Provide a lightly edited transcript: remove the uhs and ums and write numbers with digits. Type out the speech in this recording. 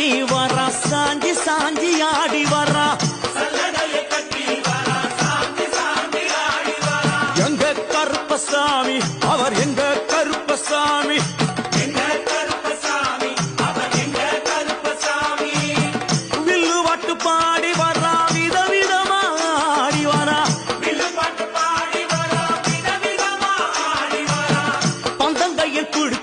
கட்டி வரா சாஞ்சி சாஞ்சி ஆடி வரா எங்க கருப்பசாமி அவர் எங்க கருப்பசாமி வில்லு பாட்டு பாடி வரா விதவிதமா ஆடி வரா பந்தங்கையில் குடு